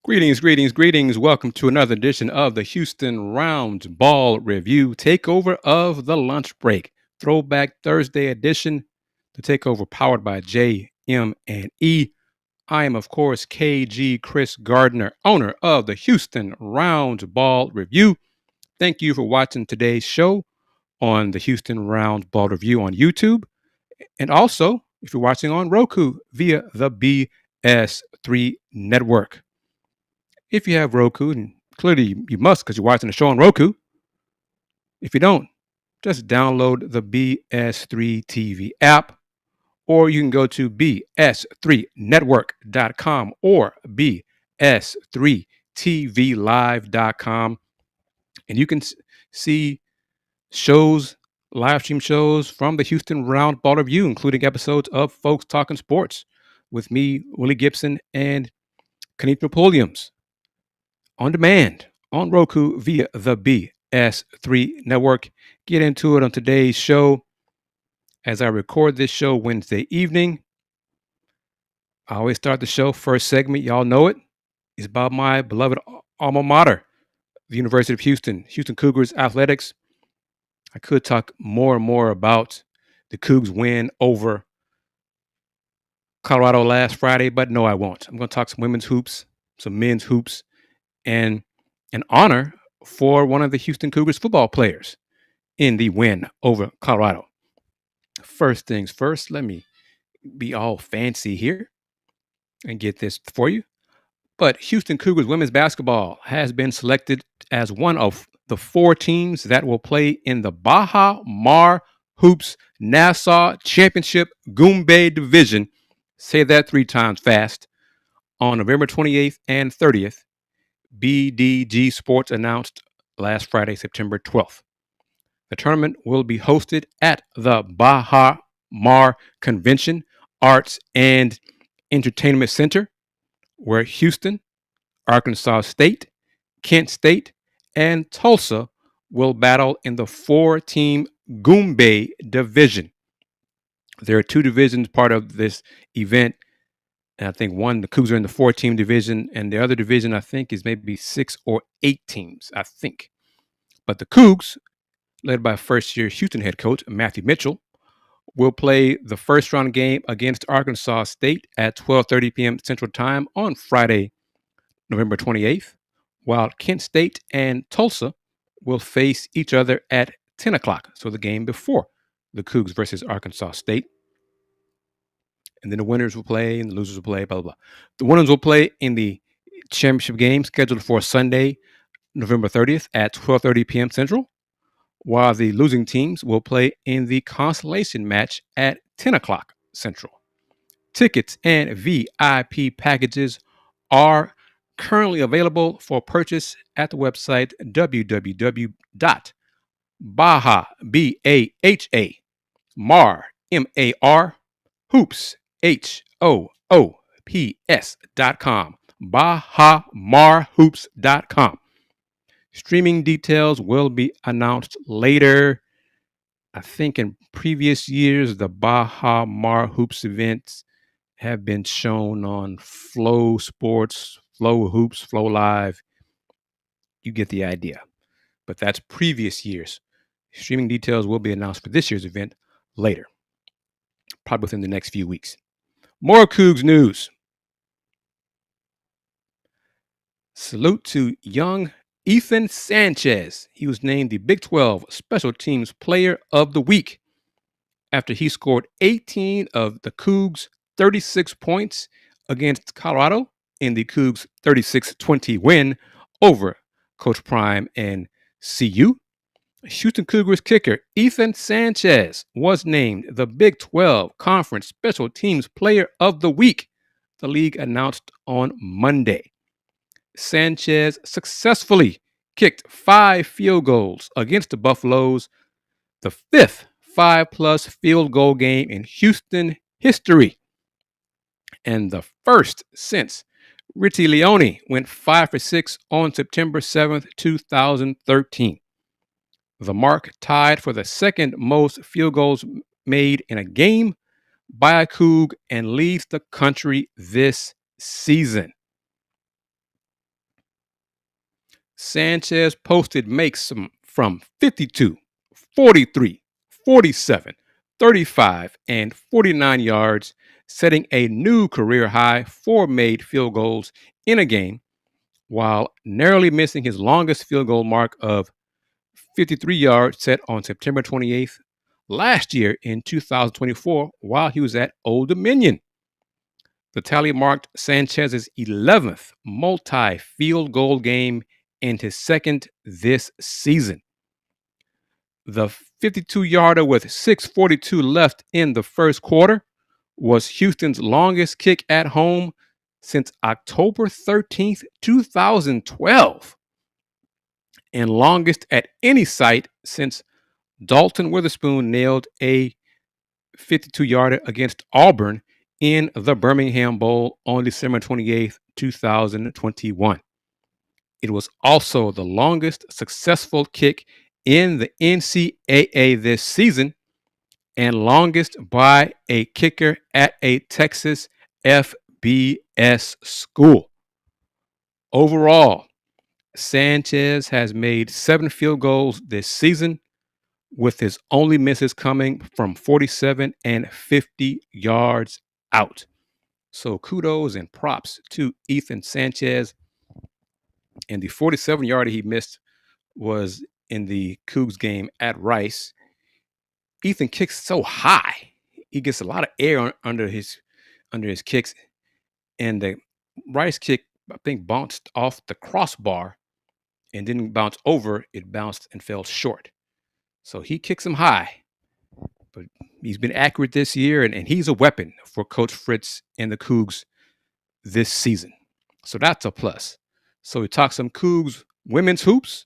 Greetings. Welcome to another edition of the Houston Roundball Review Takeover of the Lunch Break. Throwback Thursday edition. The Takeover powered by JM&E. I am, of course, KG Kris Gardner, owner of the Houston Roundball Review. Thank you for watching today's show on the Houston Roundball Review on YouTube. And also, if you're watching on Roku via the BS3 Network. If you have Roku, and clearly you must because you're watching the show on Roku. If you don't, just download the BS3 TV app, or you can go to bs3network.com or bs3tvlive.com, and you can see shows, live stream shows from the Houston Roundball Review, including episodes of Folks Talking Sports with me, Willie Gibson, and Kenneth Napoleons. On demand on Roku via the BS3 Network. Get into it on today's show. As I record this show Wednesday evening, I always start the show. First segment, y'all know it, is about my beloved alma mater, the University of Houston Cougars athletics. I could talk more and more about the Cougs win over Colorado last Friday, but no, I won't. I'm going to talk some women's hoops, some men's hoops, and an honor for one of the Houston Cougars football players in the win over Colorado. First things first, let me be all fancy here and get this for you. But Houston Cougars women's basketball has been selected as one of the 4 teams that will play in the Baha Mar Hoops Nassau Championship Goombay Division. Say that 3 times fast. On November 28th and 30th. BDG Sports announced last Friday, September 12th. The tournament will be hosted at the Baha Mar Convention, Arts, and Entertainment Center, where Houston, Arkansas State, Kent State, and Tulsa will battle in the 4-team Goombay Division. There are 2 divisions part of this event. And I think the Cougs are in the 4-team division, and the other division, I think, is maybe 6 or 8 teams, I think. But the Cougs, led by first-year Houston head coach Matthew Mitchell, will play the first-round game against Arkansas State at 12:30 p.m. Central Time on Friday, November 28th, while Kent State and Tulsa will face each other at 10 o'clock, so the game before the Cougs versus Arkansas State. And then the winners will play and the losers will play, blah, blah, blah. The winners will play in the championship game scheduled for Sunday, November 30th at 12:30 p.m. Central, while the losing teams will play in the consolation match at 10 o'clock Central. Tickets and VIP packages are currently available for purchase at the website www.baha, B-A-H-A, Mar, M-A-R, Hoops, HOOPS.com, BahaMarHoops.com. Streaming details will be announced later. I think in previous years, the Baha Mar Hoops events have been shown on Flow Sports, Flow Hoops, Flow Live. You get the idea. But that's previous years. Streaming details will be announced for this year's event later, probably within the next few weeks. More Cougs news. Salute to young Ethan Sanchez. He was named the Big 12 Special Teams Player of the Week after he scored 18 of the Cougs' 36 points against Colorado in the Cougs' 36-20 win over Coach Prime and CU. Houston Cougars kicker Ethan Sanchez was named the Big 12 Conference Special Teams Player of the Week, the league announced on Monday. Sanchez successfully kicked 5 field goals against the Buffaloes, the 5th 5-plus field goal game in Houston history, and the first since Richie Leone went 5 for 6 on September 7th, 2013. The mark tied for the second most field goals made in a game by a Coug and leads the country this season. Sanchez posted makes from 52, 43, 47, 35, and 49 yards, setting a new career high for made field goals in a game, while narrowly missing his longest field goal mark of 53 yards set on September 28th last year in 2024 while he was at Old Dominion. The tally marked Sanchez's 11th multi-field goal game and his second this season. The 52-yarder with 6:42 left in the first quarter was Houston's longest kick at home since October 13th, 2012, and longest at any site since Dalton Witherspoon nailed a 52-yarder against Auburn in the Birmingham Bowl on December 28th, 2021. It was also the longest successful kick in the NCAA this season and longest by a kicker at a Texas FBS school. Overall, Sanchez has made 7 field goals this season, with his only misses coming from 47 and 50 yards out. So kudos and props to Ethan Sanchez. And the 47-yarder he missed was in the Cougs game at Rice. Ethan kicks so high. He gets a lot of air under his kicks. And the Rice kick, I think, bounced off the crossbar and didn't bounce over. It bounced and fell short. So he kicks him high. But he's been accurate this year, and he's a weapon for Coach Fritz and the Cougs this season. So that's a plus. So we talk some Cougs women's hoops,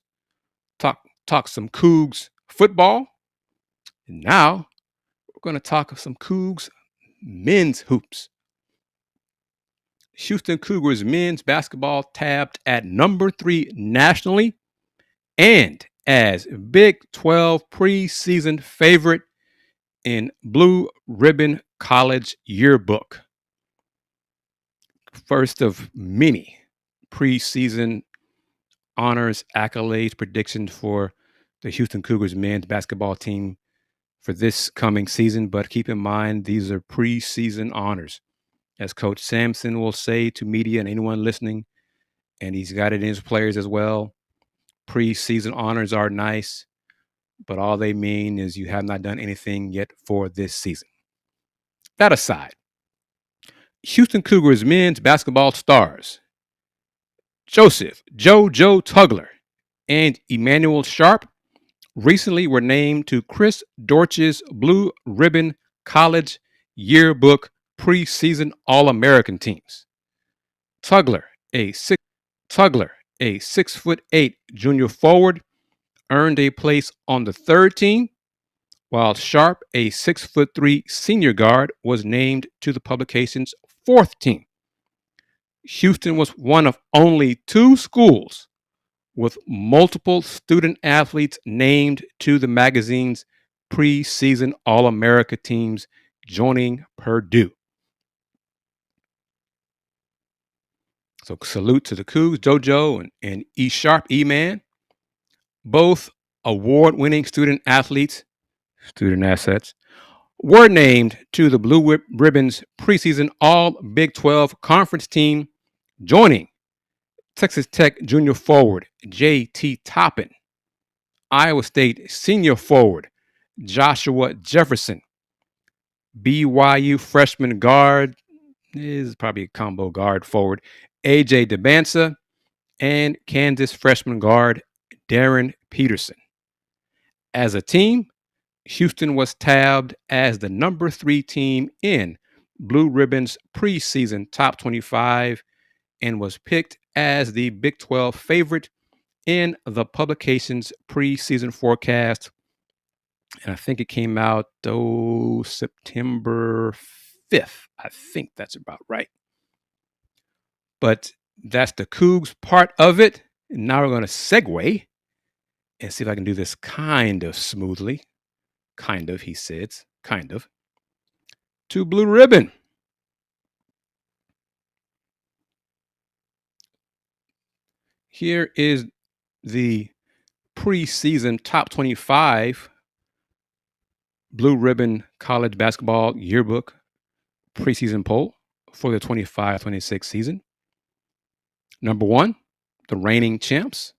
talk some Cougs football, and now we're going to talk some Cougs men's hoops. Houston Cougars men's basketball tabbed at number 3 nationally and as Big 12 preseason favorite in Blue Ribbon College Yearbook. First of many preseason honors, accolades, predictions for the Houston Cougars men's basketball team for this coming season. But keep in mind, these are preseason honors. As Coach Sampson will say to media and anyone listening, and he's got it in his players as well, preseason honors are nice, but all they mean is you have not done anything yet for this season. That aside, Houston Cougars men's basketball stars Joseph JoJo Tugler and Emmanuel Sharp recently were named to Chris Dortch's Blue Ribbon College Yearbook preseason All-American teams. Tugler, a 6'8" junior forward, earned a place on the third team, while Sharp, a 6'3" senior guard, was named to the publication's fourth team. Houston was one of only 2 schools with multiple student athletes named to the magazine's preseason All-America teams, joining Purdue. So salute to the Cougs, JoJo and E Sharp, E-Man, both award-winning student athletes, student assets, were named to the Blue Ribbons preseason All-Big 12 conference team, joining Texas Tech junior forward J.T. Toppin, Iowa State senior forward Joshua Jefferson, BYU freshman guard, is probably a combo guard forward, A.J. DeBansa, and Kansas freshman guard Darren Peterson. As a team, Houston was tabbed as the number 3 team in Blue Ribbon's preseason top 25 and was picked as the Big 12 favorite in the publication's preseason forecast. And I think it came out, September 5th. I think that's about right. But that's the Cougs part of it. And now we're going to segue and see if I can do this kind of smoothly. Kind of, he says. Kind of. To Blue Ribbon. Here is the preseason top 25 Blue Ribbon College Basketball Yearbook preseason poll for the 25-26 season. Number 1, the reigning champs,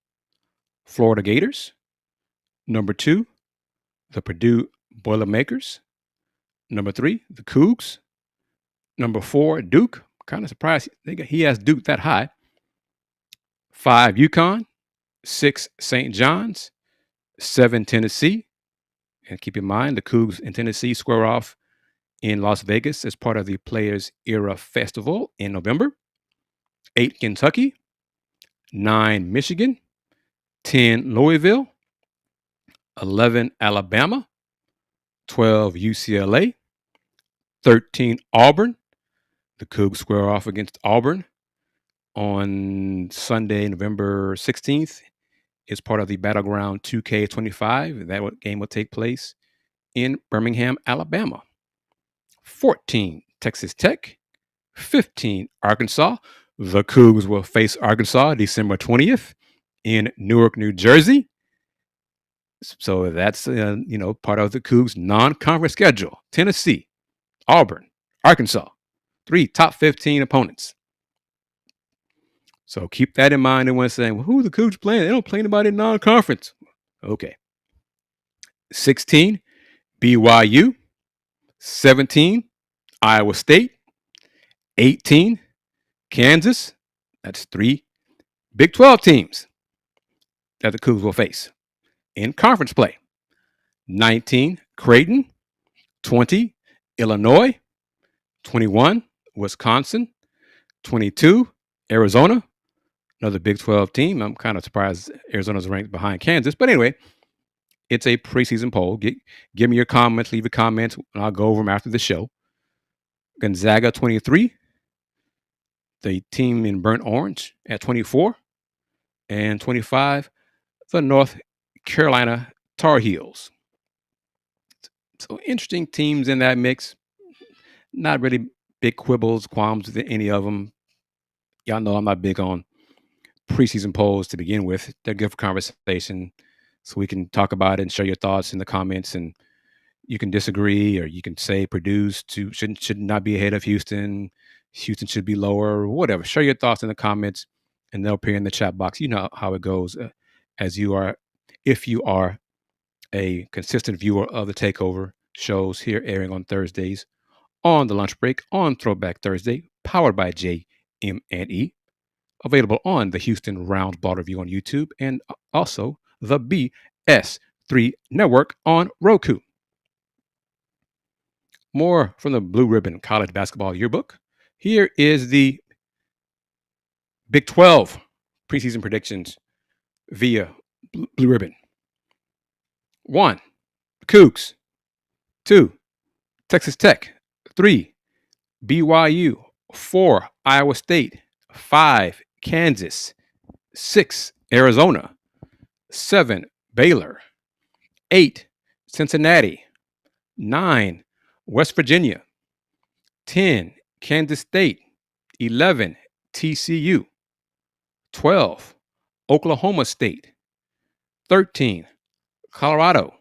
Florida Gators. Number 2, the Purdue Boilermakers. Number 3, the Cougs. Number 4, Duke. Kind of surprised he has Duke that high. 5, UConn. 6, St. John's. 7, Tennessee. And keep in mind, the Cougs in Tennessee square off in Las Vegas as part of the Players Era Festival in November. 8, Kentucky. 9, Michigan. 10, Louisville. 11, Alabama. 12, UCLA. 13, Auburn. The Cougs square off against Auburn on Sunday, November 16th. It's part of the Battleground 2K25. That game will take place in Birmingham, Alabama. 14, Texas Tech. 15, Arkansas. The Cougs will face Arkansas December 20th in Newark, New Jersey. So that's, part of the Cougs' non-conference schedule. Tennessee, Auburn, Arkansas. 3 top 15 opponents. So keep that in mind. And when saying, well, who are the Cougs playing? They don't play anybody in non-conference. Okay. 16, BYU. 17, Iowa State. 18, Kansas. That's 3 Big 12 teams that the Cougs will face in conference play. 19, Creighton. 20, Illinois. 21, Wisconsin. 22, Arizona. Another Big 12 team. I'm kind of surprised Arizona's ranked behind Kansas. But anyway, it's a preseason poll. Give me your comments. Leave your comments, and I'll go over them after the show. Gonzaga, 23. The team in burnt orange at 24. And 25, the North Carolina Tar Heels. So interesting teams in that mix. Not really big quibbles, qualms with any of them. Y'all know I'm not big on preseason polls to begin with. They're good for conversation, so we can talk about it and share your thoughts in the comments. And you can disagree, or you can say Purdue should not be ahead of Houston. Houston should be lower, or whatever. Share your thoughts in the comments, and they'll appear in the chat box. You know how it goes. If you are a consistent viewer of the Takeover shows here airing on Thursdays, on the lunch break, on Throwback Thursday, powered by JM&E, available on the Houston Roundball Review on YouTube, and also the BS3 Network on Roku. More from the Blue Ribbon College Basketball Yearbook. Here is the Big 12 preseason predictions via Blue Ribbon. 1, Cougs. 2, Texas Tech. 3, BYU. 4, Iowa State. 5, Kansas. 6, Arizona. 7, Baylor. 8, Cincinnati. 9, West Virginia. 10, Kansas State. 11, TCU. 12, Oklahoma State. 13, Colorado.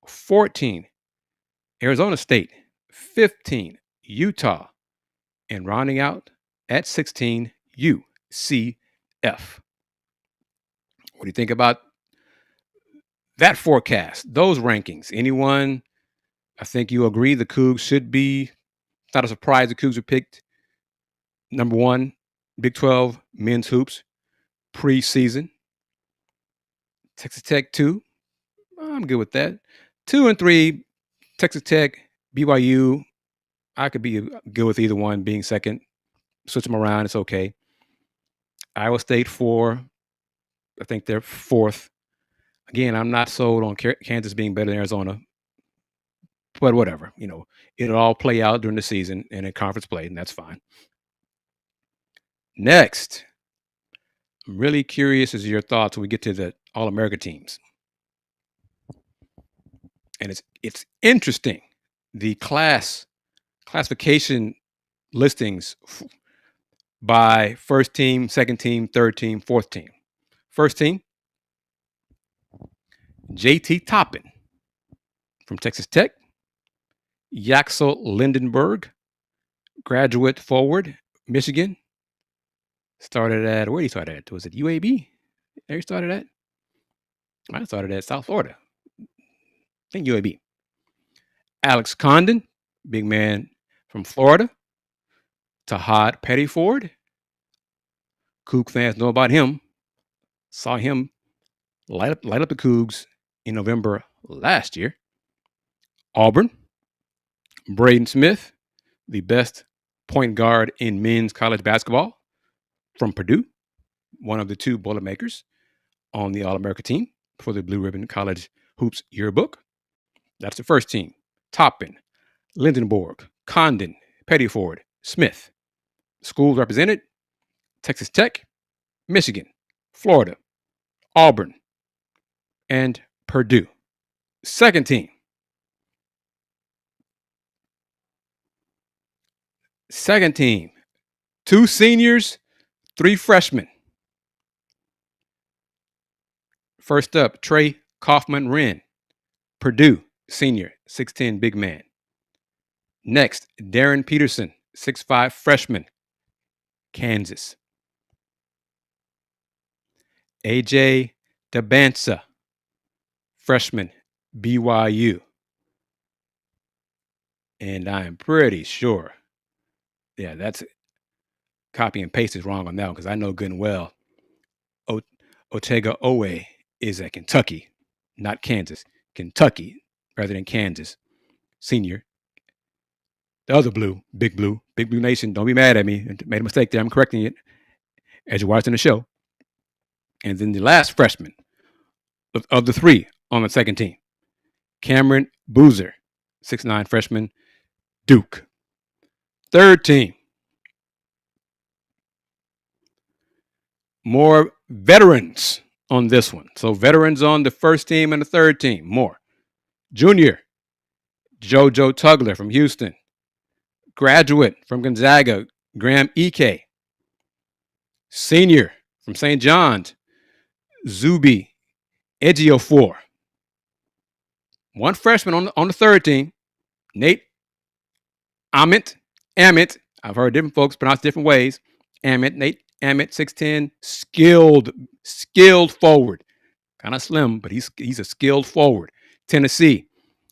14, Arizona State. 15, Utah. And rounding out at 16, UCF. What do you think about that forecast, those rankings? Anyone? I think you agree the Cougs should be, not a surprise the Cougs are picked number 1, Big 12 men's hoops preseason. Texas Tech 2. I'm good with that. 2 and 3, Texas Tech, BYU. I could be good with either one being second. Switch them around. It's okay. Iowa State 4. I think they're 4th. Again, I'm not sold on Kansas being better than Arizona. But whatever. It'll all play out during the season and in conference play, and that's fine. Next, I'm really curious as to your thoughts when we get to the All-America teams. And it's interesting. The classification listings by first team, second team, third team, fourth team. First team, JT Toppin from Texas Tech. Yaxel Lindenberg, graduate forward, Michigan. Started at, where did he start at? Was it UAB? There he started at? Might have started at South Florida. I think UAB. Alex Condon, big man from Florida. Tahad Pettyford. Coug fans know about him. Saw him light up the Cougs in November last year. Auburn. Braden Smith, the best point guard in men's college basketball from Purdue, one of the two Boilermakers on the All-America team for the Blue Ribbon College Hoops Yearbook. That's the first team. Toppin, Lindenborg, Condon, Pettyford, Smith. Schools represented: Texas Tech, Michigan, Florida, Auburn, and Purdue. Second team. Second team. 2 seniors, 3 freshmen. First up, Trey Kaufman-Wren, Purdue, senior, 6'10", big man. Next, Darren Peterson, 6'5", freshman, Kansas. AJ Dabansa, freshman, BYU. And I am pretty sure, that's copy and paste is wrong on that one, because I know good and well Otega Owe is at Kentucky, not Kansas. Kentucky rather than Kansas. Senior. The other blue, Big Blue Nation, don't be mad at me. I made a mistake there. I'm correcting it as you're watching the show. And then the last freshman of the 3 on the second team, Cameron Boozer, 6'9", freshman, Duke. Third team. More veterans on this one. So veterans on the first team and the third team. More. Junior, JoJo Tugler from Houston. Graduate from Gonzaga, Graham Ike. Senior from St. John's, Zubi Ejiofor. 1 freshman on the third team, Nate Amit. I've heard different folks pronounce different ways. Nate Amit, 6'10", skilled forward. Kind of slim, but he's a skilled forward. Tennessee.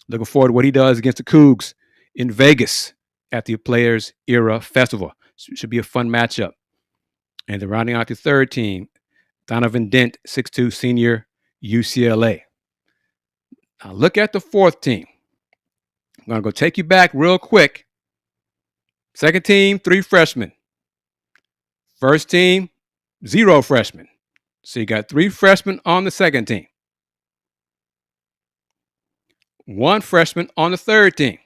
Looking forward to what he does against the Cougs in Vegas at the Players Era Festival. Should be a fun matchup. And then rounding out the third team, Donovan Dent, 6'2", senior, UCLA. Now look at the fourth team. I'm going to go take you back real quick. Second team, 3 freshmen. First team, 0 freshmen. So you got 3 freshmen on the second team. 1 freshman on the third team.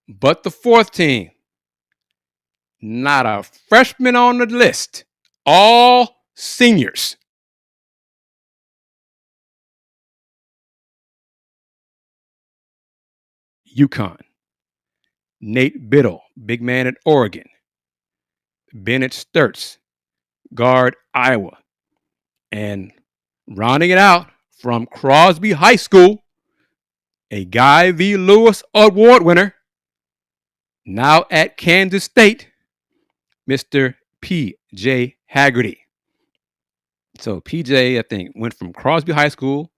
But the fourth team, not a freshman on the list. All seniors. UConn. Nate Biddle, big man at Oregon. Bennett Sturts, guard, Iowa. And rounding it out from Crosby High School, a Guy V. Lewis Award winner, now at Kansas State, Mr. P.J. Haggerty. So P.J., I think, went from Crosby High School,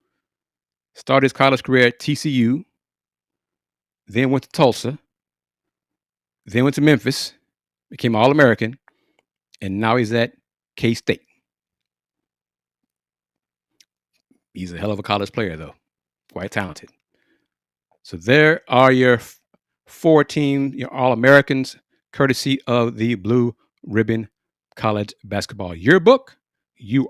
started his college career at TCU, then went to Tulsa, then went to Memphis, became All-American, and now he's at K-State. He's a hell of a college player, though. Quite talented. So there are your 4 teams, your All-Americans, courtesy of the Blue Ribbon College Basketball Yearbook. You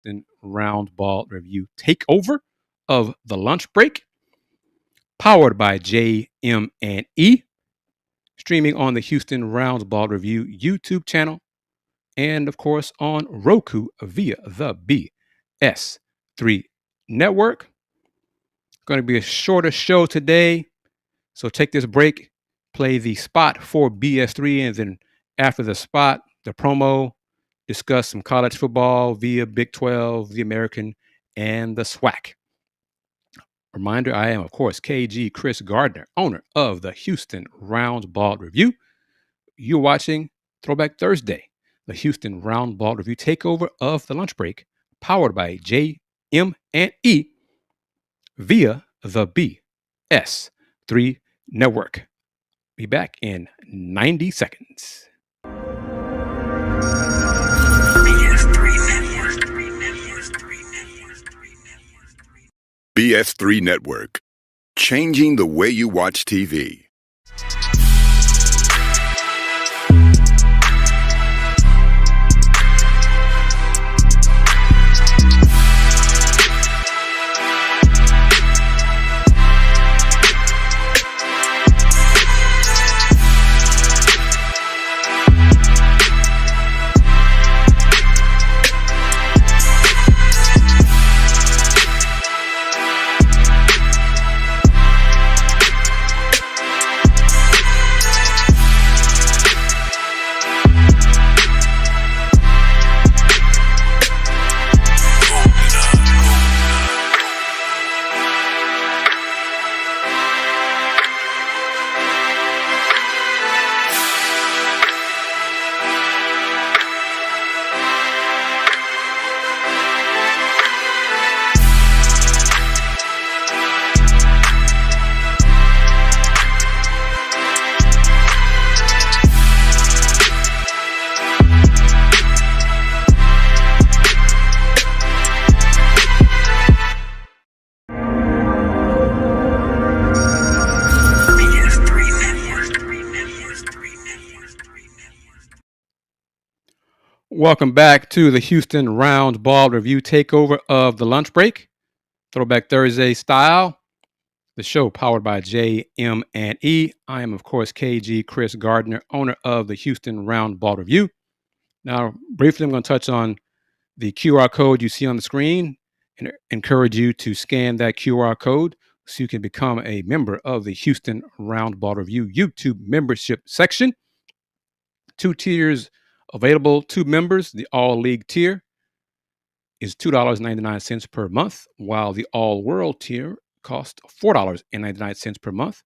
in Roundball Review Takeover of the lunch break, powered by JM&E, streaming on the Houston Roundball Review YouTube channel, and of course on Roku via the BS3 Network. Going to be a shorter show today, so take this break, play the spot for BS3, and then after the spot, the promo, discuss some college football via Big 12, the American, and the SWAC. Reminder, I am, of course, KG Kris Gardner, owner of the Houston Roundball Review. You're watching Throwback Thursday, the Houston Roundball Review takeover of the lunch break, powered by JM&E via the BS3 Network. Be back in 90 seconds. BS3 Network, changing the way you watch TV. Welcome back to the Houston Roundball Review takeover of the lunch break, Throwback Thursday style. The show powered by JM&E. I am, of course, KG Kris Gardner, owner of the Houston Roundball Review. Now, briefly, I'm going to touch on the QR code you see on the screen and encourage you to scan that QR code so you can become a member of the Houston Roundball Review YouTube membership section. 2 tiers available to members. The All League tier is $2.99 per month, while the All World tier costs $4.99 per month.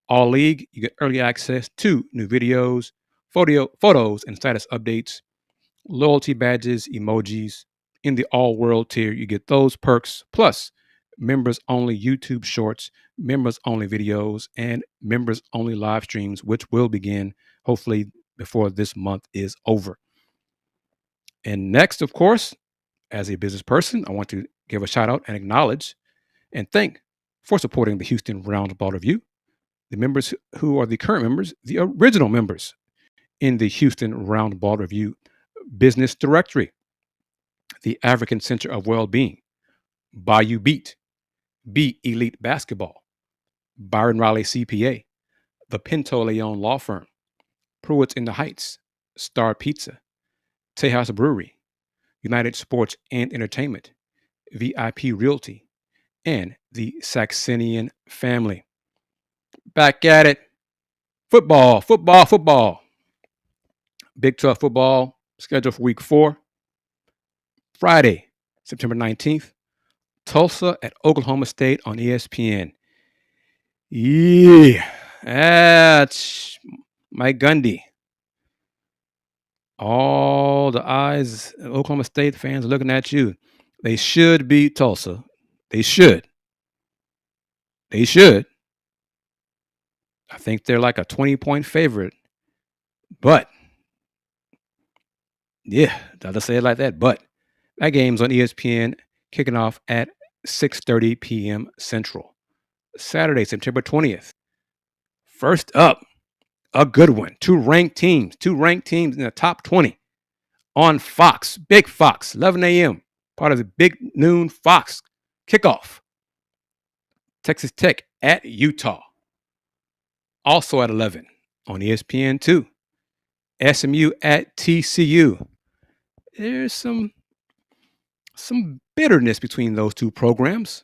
All League, you get early access to new videos, photos, and status updates, loyalty badges, emojis. In the All World tier, you get those perks, plus members-only YouTube shorts, members-only videos, and members-only live streams, which will begin, hopefully, before this month is over. And next, of course, as a business person, I want to give a shout out and acknowledge and thank for supporting the Houston Roundball Review, the members who are the current members, the original members in the Houston Roundball Review business directory, the African Center of Wellbeing, Bayou Beat, Be Elite Basketball, Byron Riley CPA, the Pinto Leon Law Firm, Pruitt's in the Heights, Star Pizza, Tejas Brewery, United Sports and Entertainment, VIP Realty, and the Saxenian family. Back at it. Football. Big 12 football scheduled for week 4. Friday, September 19th, Tulsa at Oklahoma State on ESPN. Yeah, that's Mike Gundy. All the eyes of Oklahoma State fans are looking at you. They should beat Tulsa. They should. I think they're like a 20-point favorite. But, yeah, I'll just say it like that. But that game's on ESPN, kicking off at 6:30 p.m. Central. Saturday, September 20th. First up, a good one. Two ranked teams in the top 20 on Fox, Big Fox, 11 a.m., part of the Big Noon Fox kickoff. Texas Tech at Utah, also at 11 on ESPN2. SMU at TCU. There's some bitterness between those two programs.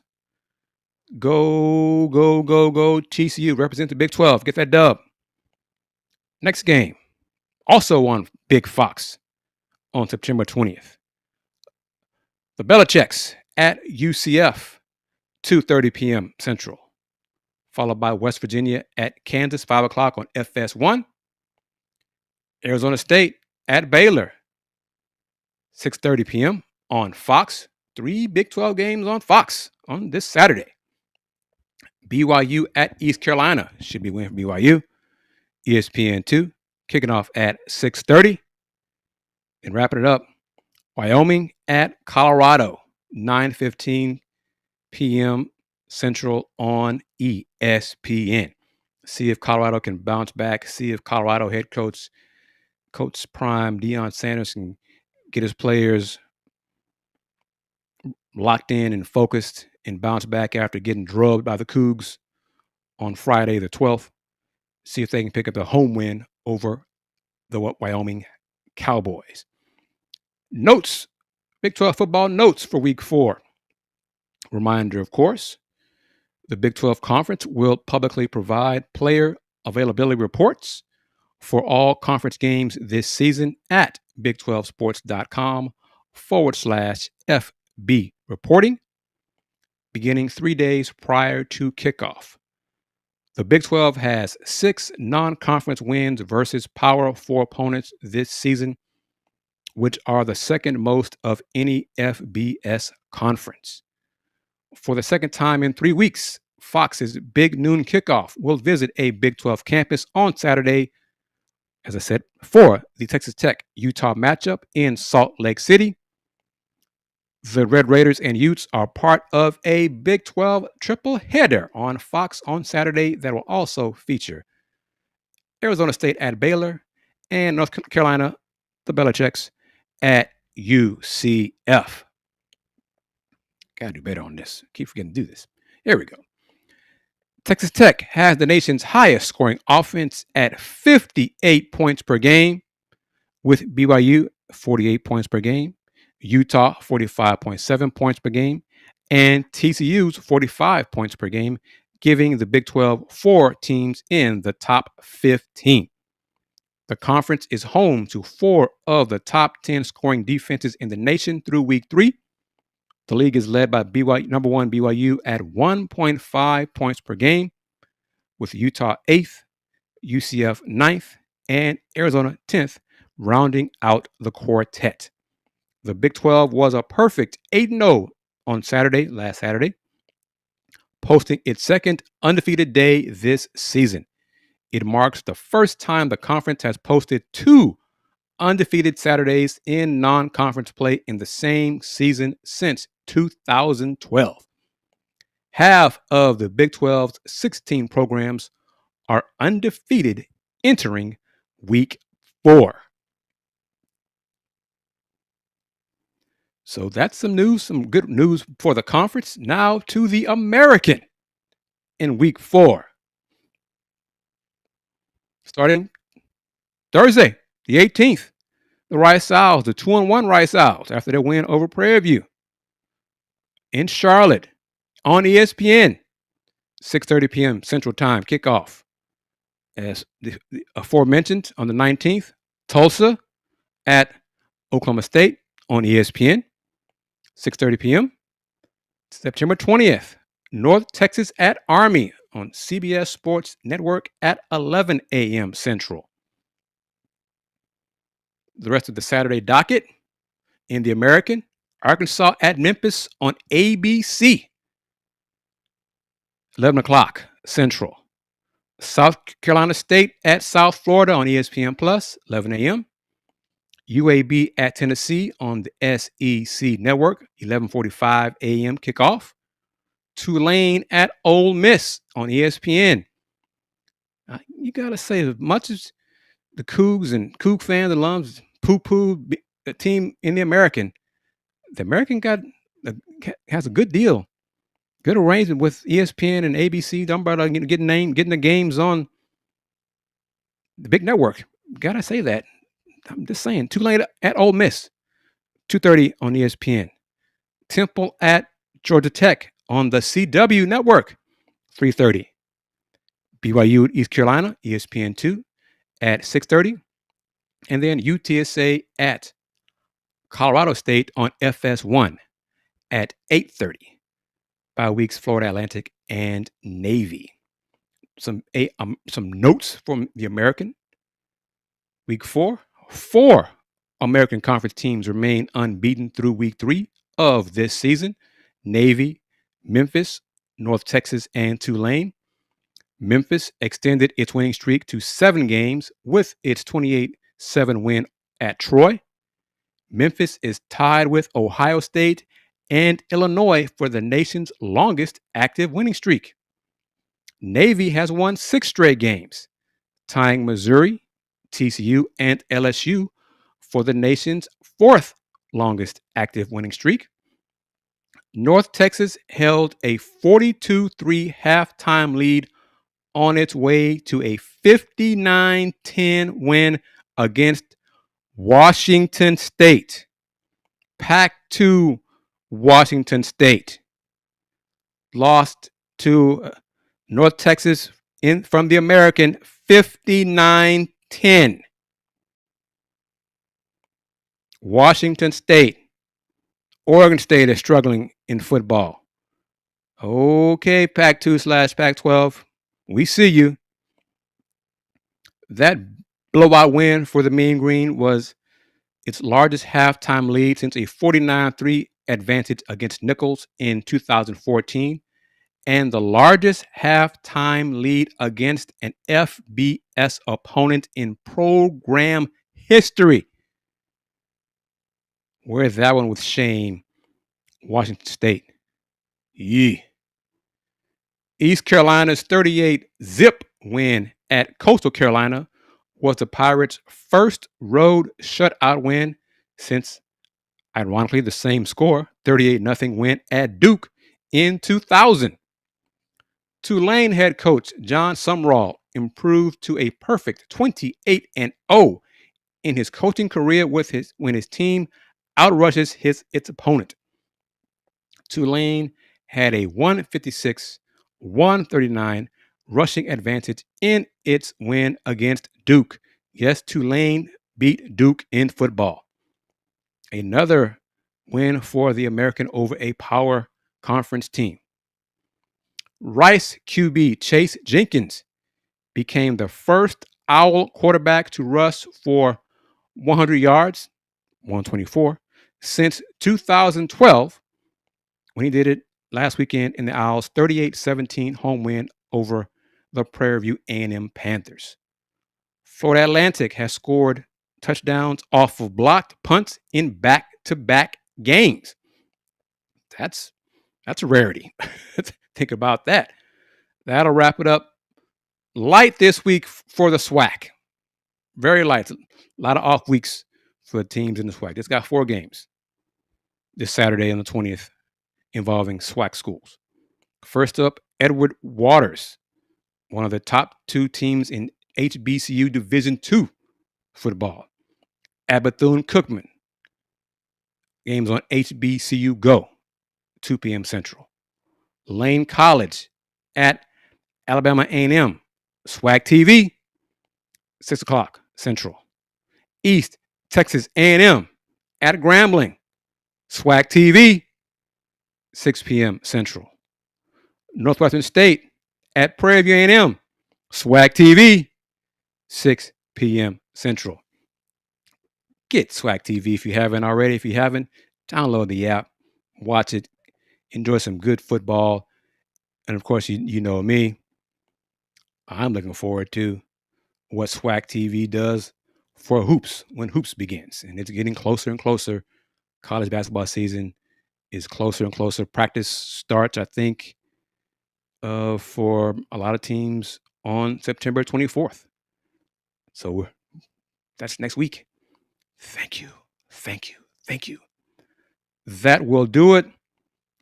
Go, TCU, represent the Big 12. Get that dub. Next game, also on Big Fox, on September 20th. The Belichicks at UCF, 2:30 p.m. Central, followed by West Virginia at Kansas, 5 o'clock on FS1. Arizona State at Baylor, 6:30 p.m. on Fox. 3 Big 12 games on Fox on this Saturday. BYU at East Carolina, should be a win for BYU. ESPN2, kicking off at 6:30. And wrapping it up, Wyoming at Colorado, 9:15 p.m. Central on ESPN. See if Colorado can bounce back. See if Colorado head coach Prime Deion Sanders can get his players locked in and focused and bounce back after getting drubbed by the Cougs on Friday the 12th. See if they can pick up a home win over the Wyoming Cowboys. Notes, Big 12 football notes for week 4. Reminder, of course, the Big 12 Conference will publicly provide player availability reports for all conference games this season at big12sports.com/FB reporting, beginning 3 days prior to kickoff. The Big 12 has 6 non-conference wins versus Power 4 opponents this season, which are the second most of any FBS conference. For the second time in 3 weeks, Fox's Big Noon Kickoff will visit a Big 12 campus on Saturday, as I said, for the Texas Tech-Utah matchup in Salt Lake City. The Red Raiders and Utes are part of a Big 12 triple header on Fox on Saturday that will also feature Arizona State at Baylor and North Carolina, the Belichicks, at UCF. Gotta do better on this. Keep forgetting to do this. Here we go. Texas Tech has the nation's highest scoring offense at 58 points per game, with BYU 48 points per game, Utah 45.7 points per game, and TCU's 45 points per game, giving the Big 12 4 teams in the top 15. The conference is home to 4 of the top 10 scoring defenses in the nation through week 3. The league is led by number 1 BYU at 1.5 points per game, with Utah 8th, UCF 9th, and Arizona 10th, rounding out the quartet. The Big 12 was a perfect 8-0 on last Saturday, posting its second undefeated day this season. It marks the first time the conference has posted 2 undefeated Saturdays in non-conference play in the same season since 2012. Half of the Big 12's 16 programs are undefeated entering week 4. So that's some news, some good news for the conference. Now to the American in week 4. Starting Thursday, the 18th, the Rice Owls, the 2-1 Rice Owls, after their win over Prairie View in Charlotte on ESPN, 6:30 p.m. Central Time kickoff. As the aforementioned, on the 19th, Tulsa at Oklahoma State on ESPN, 6:30 p.m. September 20th, North Texas at Army on CBS Sports Network at 11 a.m. Central. The rest of the Saturday docket in the American, Arkansas at Memphis on ABC, 11 o'clock Central. South Carolina State at South Florida on ESPN Plus, 11 a.m. UAB at Tennessee on the SEC Network, 11:45 a.m. kickoff. Tulane at Ole Miss on ESPN. You got to say, as much as the Cougs and Coug fans, alums, poo-poo the team in the American has a good deal, good arrangement with ESPN and ABC. Don't bother getting the games on the big network. Got to say that. I'm just saying. Tulane at Ole Miss, 2:30 on ESPN. Temple at Georgia Tech on the CW Network, 3:30. BYU at East Carolina, ESPN2 at 6:30. And then UTSA at Colorado State on FS1 at 8:30. By weeks Florida Atlantic and Navy. Some notes from the American. Week 4, 4 American Conference teams remain unbeaten through week 3 of this season. Navy, Memphis, North Texas, and Tulane. Memphis extended its winning streak to 7 games with its 28-7 win at Troy. Memphis is tied with Ohio State and Illinois for the nation's longest active winning streak. Navy has won 6 straight games, tying Missouri, TCU, and LSU for the nation's 4th longest active winning streak. North Texas held a 42-3 halftime lead on its way to a 59-10 win against Washington State. Pac-2 Washington State lost to North Texas from the American 59-10. Washington State. Oregon State is struggling in football. Okay, Pac-2/Pac-12. We see you. That blowout win for the Mean Green was its largest halftime lead since a 49-3 advantage against Nichols in 2014, and the largest halftime lead against an FBS opponent in program history. Where's that one with shame? Washington State. Yeah. East Carolina's 38-zip win at Coastal Carolina was the Pirates' first road shutout win since, ironically, the same score, 38-0 win at Duke in 2000. Tulane head coach John Sumrall improved to a perfect 28-0 in his coaching career when his team outrushes its opponent. Tulane had a 156-139 rushing advantage in its win against Duke. Yes, Tulane beat Duke in football. Another win for the American over a power conference team. Rice QB Chase Jenkins became the first Owl quarterback to rush for 100 yards, 124, since 2012, when he did it last weekend in the Owls' 38-17 home win over the Prairie View A&M Panthers. Florida Atlantic has scored touchdowns off of blocked punts in back-to-back games. That's a rarity. Think about that. That'll wrap it up. Light this week for the SWAC. Very light. A lot of off weeks for the teams in the SWAC. It's got 4 games this Saturday on the 20th involving SWAC schools. First up, Edward Waters, one of the top 2 teams in HBCU Division II football. At Bethune-Cookman. Games on HBCU Go, 2 p.m. Central. Lane College at Alabama A&M. SWAC TV, 6 o'clock Central. East Texas A&M at Grambling. SWAC TV, 6 p.m. Central. Northwestern State at Prairie View A&M. SWAC TV, 6 p.m. Central. Get SWAC TV if you haven't already. If you haven't, download the app, watch it, enjoy some good football. And of course, you know me. I'm looking forward to what SWAC TV does for hoops when hoops begins. And it's getting closer and closer. College basketball season is closer and closer. Practice starts, I think, for a lot of teams on September 24th. So that's next week. Thank you. That will do it.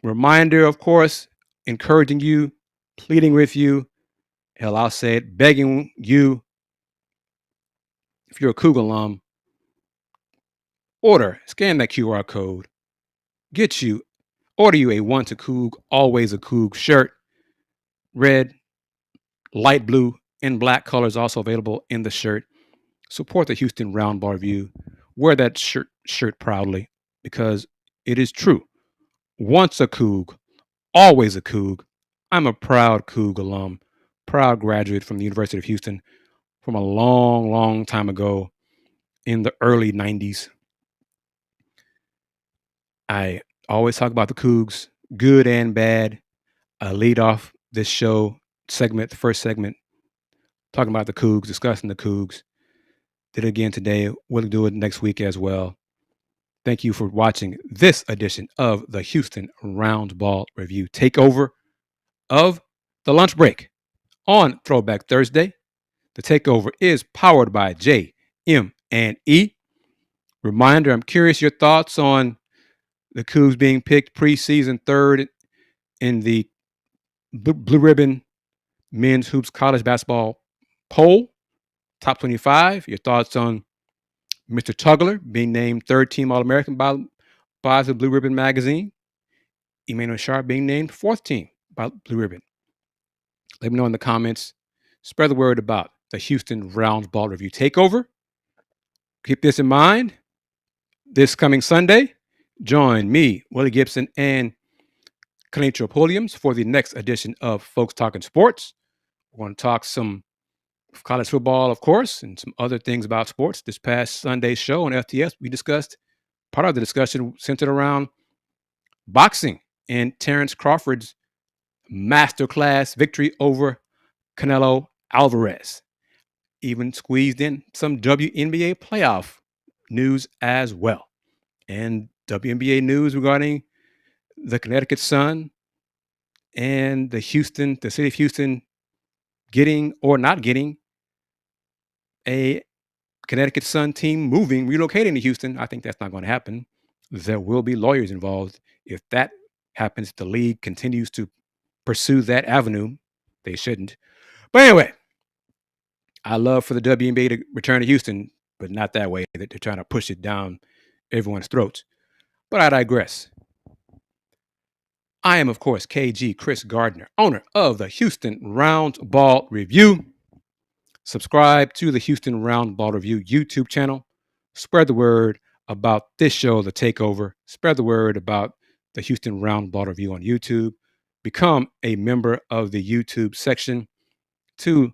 Reminder, of course, encouraging you, pleading with you, hell, I'll say it, begging you, if you're a Coog alum, scan that QR code, order you a One to Coog, Always a Coog shirt, red, light blue, and black colors also available in the shirt. Support the Houston Roundball Review. Wear that shirt proudly because it is true. Once a Coug, always a Coug. I'm a proud Coug alum, proud graduate from the University of Houston from a long, long time ago in the early 90s. I always talk about the Cougs, good and bad. I lead off this show segment, the first segment, talking about the Cougs, discussing the Cougs. Did it again today. We'll do it next week as well. Thank you for watching this edition of the Houston Roundball Review Takeover of the Lunch Break on Throwback Thursday. The Takeover is powered by JM&E. Reminder, I'm curious your thoughts on the Cougs being picked preseason third in the Blue Ribbon Men's Hoops College Basketball Poll, Top 25. Your thoughts on Mr. Tugler being named third team All-American by the Blue Ribbon Magazine. Emmanuel Sharp being named fourth team by Blue Ribbon. Let me know in the comments. Spread the word about the Houston Roundball Review Takeover. Keep this in mind. This coming Sunday, join me, Willie Gibson, and Kanitra Pulliams for the next edition of Folks Talking Sports. We're going to talk some college football, of course, and some other things about sports. This past Sunday's show on FTS, we discussed part of the discussion centered around boxing and Terrence Crawford's masterclass victory over Canelo Alvarez. Even squeezed in some WNBA playoff news as well. And WNBA news regarding the Connecticut Sun and the city of Houston getting or not getting a Connecticut Sun team relocating to Houston. I think that's not going to happen. There will be lawyers involved. If that happens, the league continues to pursue that avenue. They shouldn't. But anyway, I love for the WNBA to return to Houston, but not that way. They're trying to push it down everyone's throats. But I digress. I am, of course, KG Kris Gardner, owner of the Houston Roundball Review. Subscribe to the Houston Roundball Review YouTube channel. Spread the word about this show, The Takeover. Spread the word about the Houston Roundball Review on YouTube. Become a member of the YouTube section. To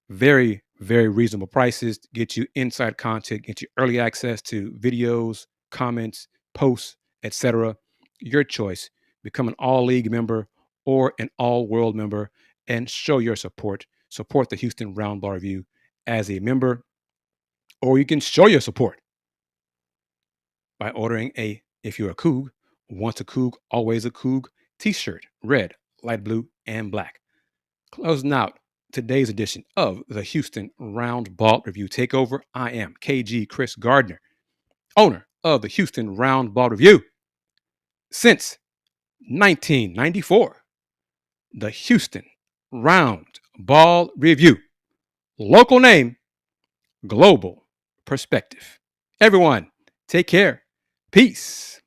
very, very reasonable prices to get you inside content, get you early access to videos, comments, posts, etc. Your choice. Become an all-league member or an all-world member and show your support. Support the Houston Roundball Review as a member, or you can show your support by ordering if you're a Coug, once a Coug, always a Coug t-shirt, red, light blue, and black. Closing out today's edition of the Houston Roundball Review Takeover. I am KG Kris Gardner, owner of the Houston Roundball Review. Since 1994, the Houston Roundball Review. Local name, global perspective. Everyone, take care. Peace.